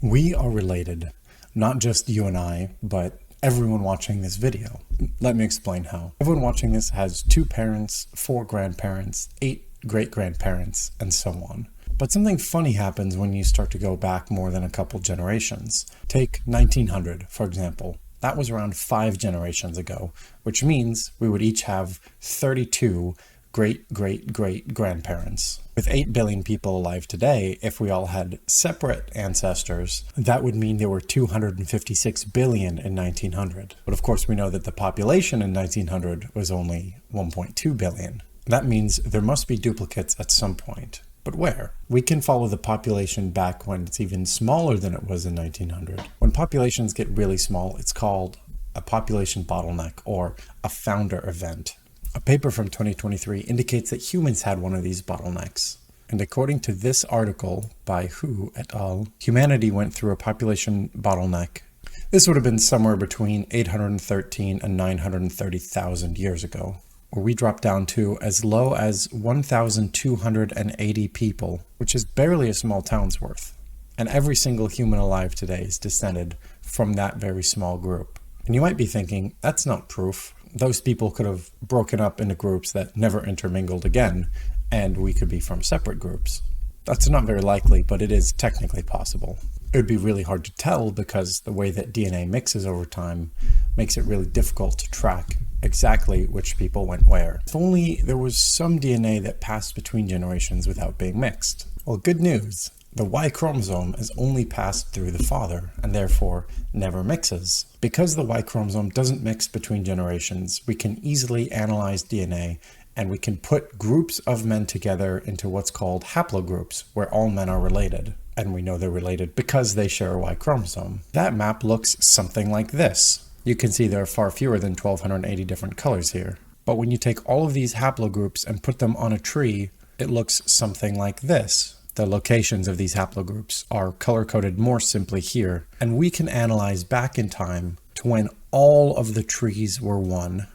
We are related, not just you and I, but everyone watching this video. Let me explain how. Everyone watching this has 2 parents, 4 grandparents, 8 great-grandparents, and so on. But something funny happens when you start to go back more than a couple generations. Take 1900, for example. That was around 5 generations ago, which means we would each have 32 great-great-great-grandparents. With 8 billion people alive today, if we all had separate ancestors, that would mean there were 256 billion in 1900. But of course we know that the population in 1900 was only 1.2 billion. That means there must be duplicates at some point. But where? We can follow the population back when it's even smaller than it was in 1900. When populations get really small, it's called a population bottleneck or a founder event. A paper from 2023 indicates that humans had one of these bottlenecks. And according to this article by Hu et al., humanity went through a population bottleneck. This would have been somewhere between 813 and 930,000 years ago, where we dropped down to as low as 1,280 people, which is barely a small town's worth. And every single human alive today is descended from that very small group. And you might be thinking, that's not proof. Those people could have broken up into groups that never intermingled again, and we could be from separate groups. That's not very likely, but it is technically possible. It would be really hard to tell because the way that DNA mixes over time makes it really difficult to track exactly which people went where. If only there was some DNA that passed between generations without being mixed. Well, good news. The Y chromosome is only passed through the father and therefore never mixes. Because the Y chromosome doesn't mix between generations, we can easily analyze DNA and we can put groups of men together into what's called haplogroups, where all men are related. And we know they're related because they share a Y chromosome. That map looks something like this. You can see there are far fewer than 1,280 different colors here. But when you take all of these haplogroups and put them on a tree, it looks something like this. The locations of these haplogroups are color-coded more simply here, and we can analyze back in time to when all of the trees were one,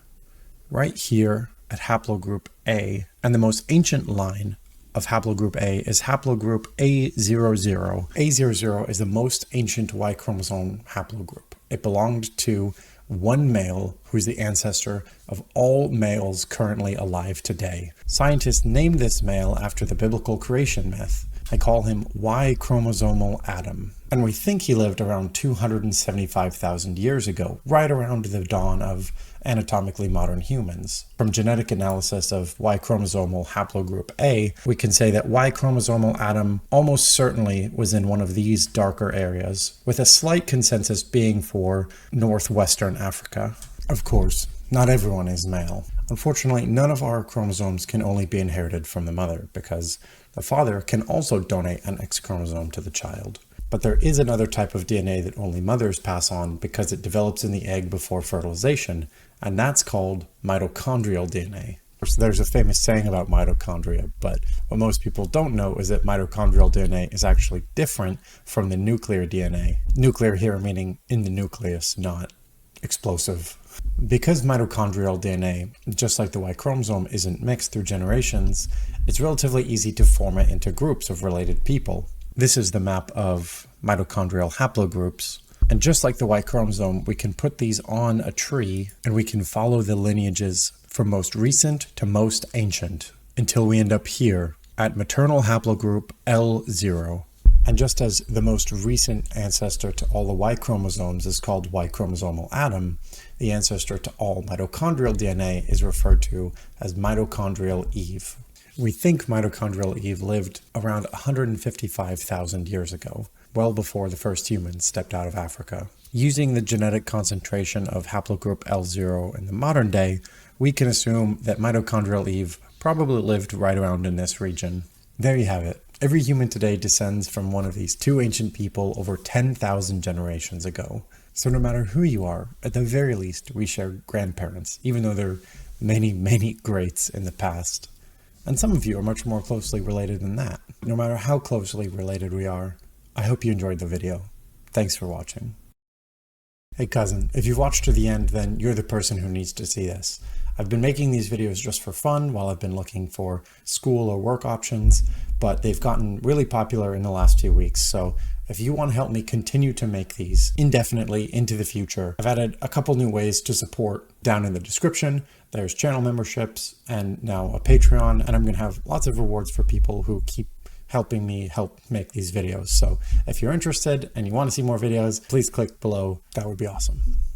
right here at haplogroup A, and the most ancient line of haplogroup A is haplogroup A00. A00 is the most ancient Y chromosome haplogroup. It belonged to one male who's the ancestor of all males currently alive today. Scientists named this male after the biblical creation myth. They call him Y chromosomal Adam. And we think he lived around 275,000 years ago, right around the dawn of anatomically modern humans. From genetic analysis of Y chromosomal haplogroup A, we can say that Y chromosomal Adam almost certainly was in one of these darker areas, with a slight consensus being for northwestern Africa. Of course, not everyone is male. Unfortunately, none of our chromosomes can only be inherited from the mother, because the father can also donate an X chromosome to the child. But there is another type of DNA that only mothers pass on because it develops in the egg before fertilization, and that's called mitochondrial DNA. There's a famous saying about mitochondria, but what most people don't know is that mitochondrial DNA is actually different from the nuclear DNA. Nuclear here meaning in the nucleus, not explosive. Because mitochondrial DNA, just like the Y chromosome, isn't mixed through generations, it's relatively easy to form it into groups of related people. This is the map of mitochondrial haplogroups. And just like the Y chromosome, we can put these on a tree and we can follow the lineages from most recent to most ancient until we end up here at maternal haplogroup L0. And just as the most recent ancestor to all the Y chromosomes is called Y chromosomal Adam, the ancestor to all mitochondrial DNA is referred to as mitochondrial Eve. We think mitochondrial Eve lived around 155,000 years ago, well before the first humans stepped out of Africa. Using the genetic concentration of haplogroup L0 in the modern day, we can assume that mitochondrial Eve probably lived right around in this region. There you have it. Every human today descends from one of these 2 ancient people over 10,000 generations ago. So no matter who you are, at the very least, we share grandparents, even though there are many, many greats in the past. And some of you are much more closely related than that. No matter how closely related we are, I hope you enjoyed the video. Thanks for watching. Hey cousin, if you've watched to the end, then you're the person who needs to see this. I've been making these videos just for fun while I've been looking for school or work options, but they've gotten really popular in the last few weeks. So if you want to help me continue to make these indefinitely into the future, I've added a couple new ways to support down in the description. There's channel memberships and now a Patreon, and I'm going to have lots of rewards for people who keep helping me help make these videos. So if you're interested and you want to see more videos, please click below. That would be awesome.